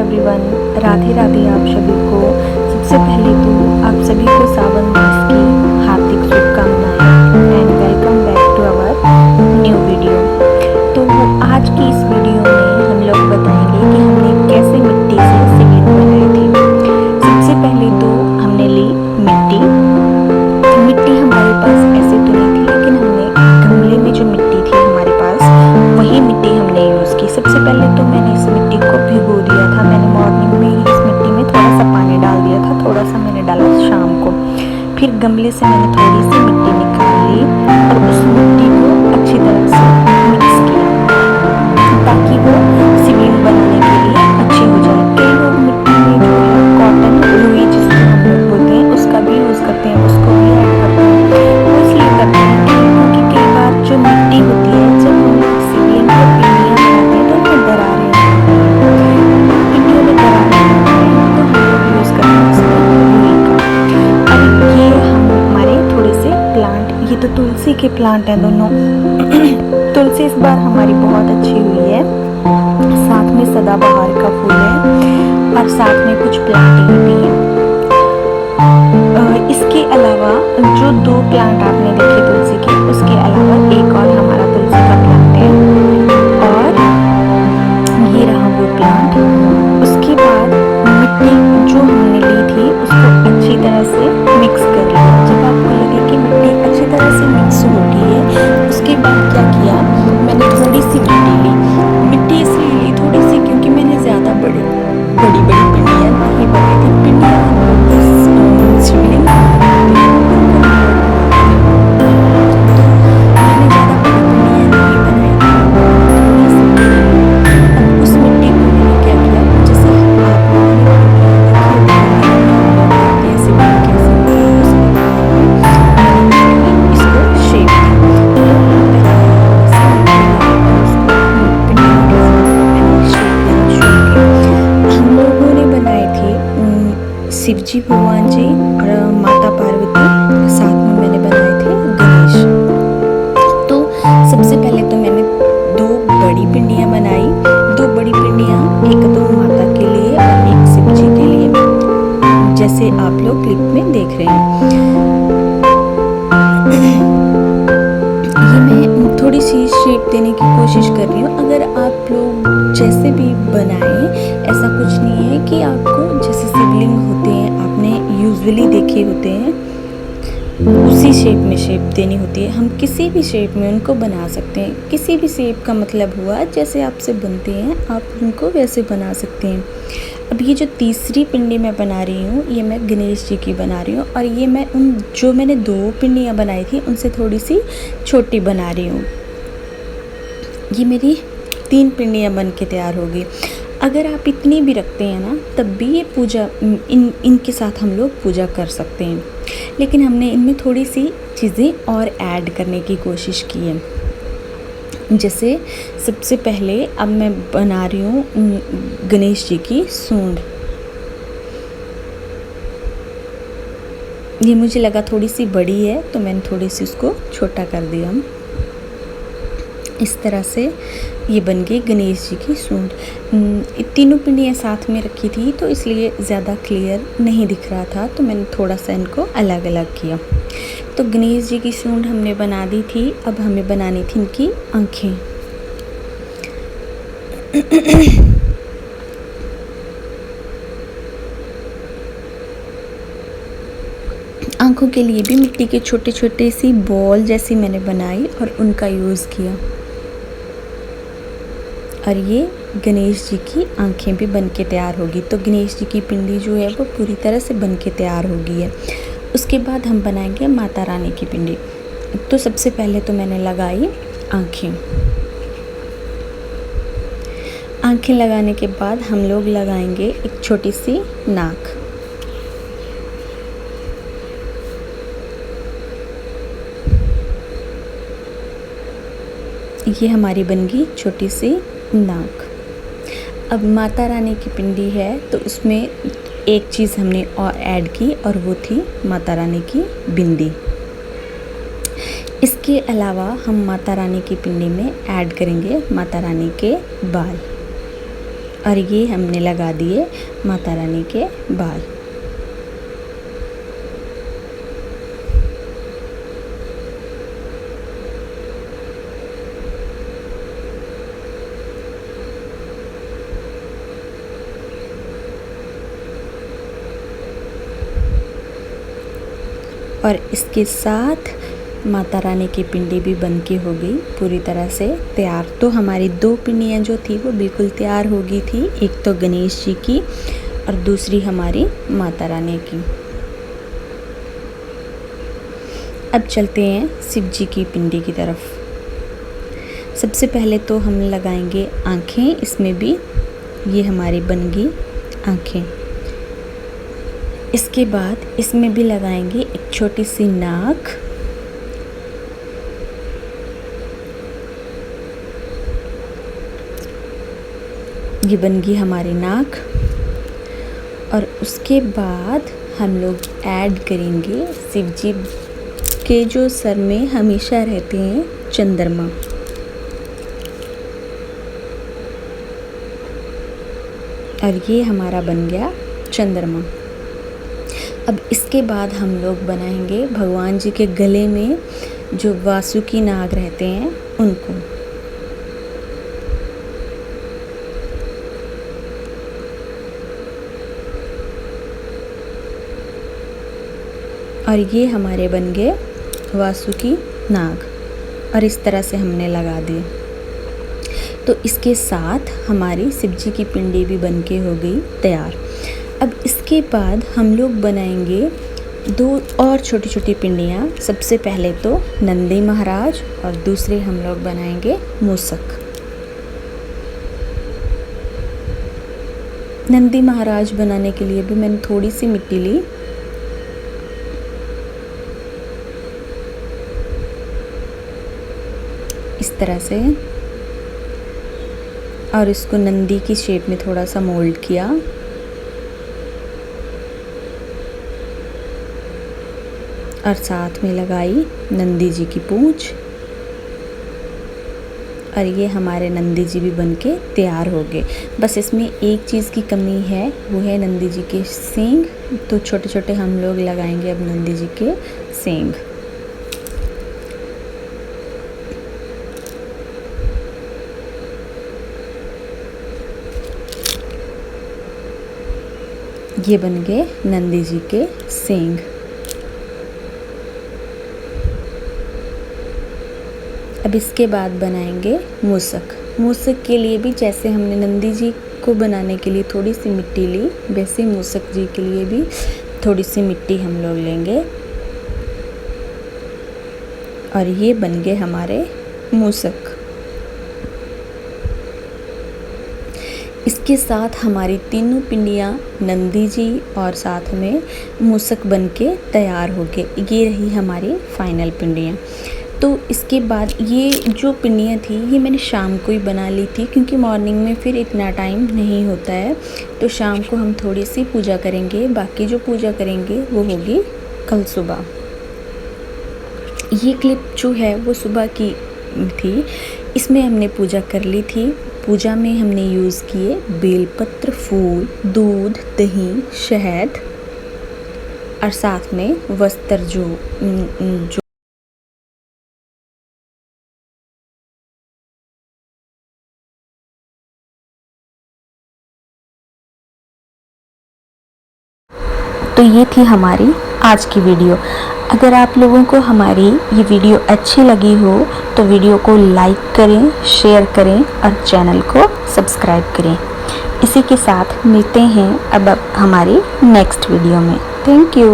Everyone, Radhe Radhe आप सभी को। सबसे पहले तो आप सभी को सावन मास की हार्दिक शुभकामनाएं and welcome back to our new video. तो आज की इस वीडियो में हम लोग बताएंगे कि हमने कैसे मिट्टी से शिवलिंग बनाए थे। सबसे पहले तो हमने ली मिट्टी हमारे पास ऐसे तो नहीं थी, लेकिन हमने गमले में जो मिट्टी थी हमारे पास वही मिट्टी हमने यूज़ की। सबसे पहले तो मैंने इस मिट्टी को भिगो दिया था। मैंने मॉर्निंग में ही इस मिट्टी में थोड़ा सा पानी डाल दिया था, थोड़ा सा मैंने डाला शाम को। फिर गमले से मैंने थोड़ी सी मिट्टी निकाल ली और उस मिट्टी को अच्छी तरह से मिक्स किया ताकि वो शिवलिंग बनाने के लिए अच्छी हो जाए। कई लोग मिट्टी में जो है कॉटन रुई जिसको हम लोग बोलते हैं उसका भी यूज़ करते हैं, उसको भी ऐड करते हैं। वो इसलिए करते हैं क्योंकि कई बार जो मिट्टी होती है जब हम लोग शिवलिंग को पिंडियाँ बनाते हैं तो उसमें दरारें आती हैं, पिंडियों में दरारें आती हैं, तो हम लोग यूज़ करते हैं उसमें रुई का। अब ये हमारे थोड़े से प्लांट, ये तो तुलसी के प्लांट हैं दोनों। तुलसी इस बार हमारी बहुत अच्छी हुई है, साथ में सदाबहार का फूल है और साथ में कुछ प्लांटिंग भी है। इसके अलावा जो 2 प्लांट आपने देखे तुलसी के, उसके अलावा एक और हमारा तुलसी का प्लांट है और ये रहा वो प्लांट। उसके बाद मिट्टी जो हमने ली थी उसको अच्छी तरह से मिक्स कर लिया। जब आपको लगे कि मिट्टी अच्छी तरह से मिक्स हो गई है, उसके बाद क्या किया, मैंने थोड़ी सी मिट्टी ली। मिट्टी इसलिए ली थोड़ी सी क्योंकि मैंने ज़्यादा बड़ी पिंडियाँ नहीं बनाई थी। पिंडियाँ शिवलिंग शिवजी भगवान जी और माता पार्वती, साथ में मैंने बनाए थे गणेश। तो सबसे पहले तो मैंने 2 बड़ी पिंडियाँ बनाई। 2 बड़ी पिंडियाँ, एक तो माता के लिए और एक शिवजी के लिए, जैसे आप लोग क्लिप में देख रहे हैं। ये मैं थोड़ी सी शेप देने की कोशिश कर रही हूँ। अगर आप लोग जैसे भी बनाएं, ऐसा कुछ नहीं है कि आपको जैसे शिवलिंग होते हैं आपने यूजुअली देखे होते हैं उसी शेप में शेप देनी होती है। हम किसी भी शेप में उनको बना सकते हैं। किसी भी शेप का मतलब हुआ जैसे आपसे बनते हैं आप उनको वैसे बना सकते हैं। अब ये जो तीसरी पिंडी मैं बना रही हूँ ये मैं गणेश जी की बना रही हूँ और ये मैं जो मैंने 2 पिंडियाँ बनाई थी उनसे थोड़ी सी छोटी बना रही हूँ। ये मेरी 3 पिंडियाँ बन के तैयार होगी। अगर आप इतनी भी रखते हैं ना तब भी ये पूजा इनके साथ हम लोग पूजा कर सकते हैं, लेकिन हमने इनमें थोड़ी सी चीज़ें और ऐड करने की कोशिश की है। जैसे सबसे पहले अब मैं बना रही हूँ गणेश जी की सूंड। ये मुझे लगा थोड़ी सी बड़ी है तो मैंने थोड़ी सी उसको छोटा कर दिया। इस तरह से ये बन गई गणेश जी की सूंड। तीनों पिंडियाँ साथ में रखी थी तो इसलिए ज़्यादा क्लियर नहीं दिख रहा था, तो मैंने थोड़ा सा इनको अलग अलग किया। तो गणेश जी की सूंड हमने बना दी थी। अब हमें बनानी थी इनकी आँखें। आँखों के लिए भी मिट्टी के छोटे छोटे सी बॉल जैसी मैंने बनाई और उनका यूज़ किया। और ये गणेश जी की आंखें भी बन के तैयार होगी। तो गणेश जी की पिंडी जो है वो पूरी तरह से बन के तैयार हो गई है। उसके बाद हम बनाएंगे माता रानी की पिंडी। तो सबसे पहले तो मैंने लगाई आंखें। आंखें लगाने के बाद हम लोग लगाएंगे एक छोटी सी नाक। ये हमारी बन गई छोटी सी नाक। अब माता रानी की पिंडी है तो उसमें एक चीज़ हमने और ऐड की और वो थी माता रानी की बिंदी। इसके अलावा हम माता रानी की पिंडी में ऐड करेंगे माता रानी के बाल। और ये हमने लगा दिए माता रानी के बाल। और इसके साथ माता रानी की पिंडी भी बन के हो गई पूरी तरह से तैयार। तो हमारी 2 पिंडियाँ जो थी वो बिल्कुल तैयार हो गई थी, एक तो गणेश जी की और दूसरी हमारी माता रानी की। अब चलते हैं शिव जी की पिंडी की तरफ। सबसे पहले तो हम लगाएंगे आँखें, इसमें भी ये हमारी बन गई आँखें। इसके बाद इसमें भी लगाएंगे एक छोटी सी नाक, ये बन गई हमारी नाक। और उसके बाद हम लोग ऐड करेंगे शिव जी के जो सर में हमेशा रहते हैं चंद्रमा। और ये हमारा बन गया चंद्रमा। अब इसके बाद हम लोग बनाएंगे भगवान जी के गले में जो वासुकी नाग रहते हैं उनको। और ये हमारे बन गए वासुकी नाग और इस तरह से हमने लगा दिए। तो इसके साथ हमारी शिव जी की पिंडी भी बन के हो गई तैयार। अब इसके बाद हम लोग बनाएंगे 2 और छोटी छोटी पिंडियाँ। सबसे पहले तो नंदी महाराज और दूसरे हम लोग बनाएंगे मूसक। नंदी महाराज बनाने के लिए भी मैंने थोड़ी सी मिट्टी ली, इस तरह से, और इसको नंदी की शेप में थोड़ा सा मोल्ड किया। और साथ में लगाई नंदी जी की पूंछ। और ये हमारे नंदी जी भी बनके तैयार हो गए। बस इसमें एक चीज़ की कमी है, वो है नंदी जी के सींग। तो छोटे छोटे हम लोग लगाएंगे अब नंदी जी के सींग। ये बन गए नंदी जी के सींग। अब इसके बाद बनाएंगे मूसक। मूसक के लिए भी जैसे हमने नंदी जी को बनाने के लिए थोड़ी सी मिट्टी ली, वैसे मूसक जी के लिए भी थोड़ी सी मिट्टी हम लोग लेंगे। और ये बन गए हमारे मूसक। इसके साथ हमारी तीनों पिंडियाँ नंदी जी और साथ में मूसक बन के तैयार हो गए। ये रही हमारी फाइनल पिंडियाँ। तो इसके बाद ये जो पिंडियाँ थी ये मैंने शाम को ही बना ली थी, क्योंकि मॉर्निंग में फिर इतना टाइम नहीं होता है। तो शाम को हम थोड़ी सी पूजा करेंगे, बाकी जो पूजा करेंगे वो होगी कल सुबह। ये क्लिप जो है वो सुबह की थी, इसमें हमने पूजा कर ली थी। पूजा में हमने यूज़ किए बेलपत्र, फूल, दूध, दही, शहद और साथ में वस्त्र जो तो ये थी हमारी आज की वीडियो। अगर आप लोगों को हमारी ये वीडियो अच्छी लगी हो तो वीडियो को लाइक करें, शेयर करें और चैनल को सब्सक्राइब करें। इसी के साथ मिलते हैं अब हमारी नेक्स्ट वीडियो में। Thank you.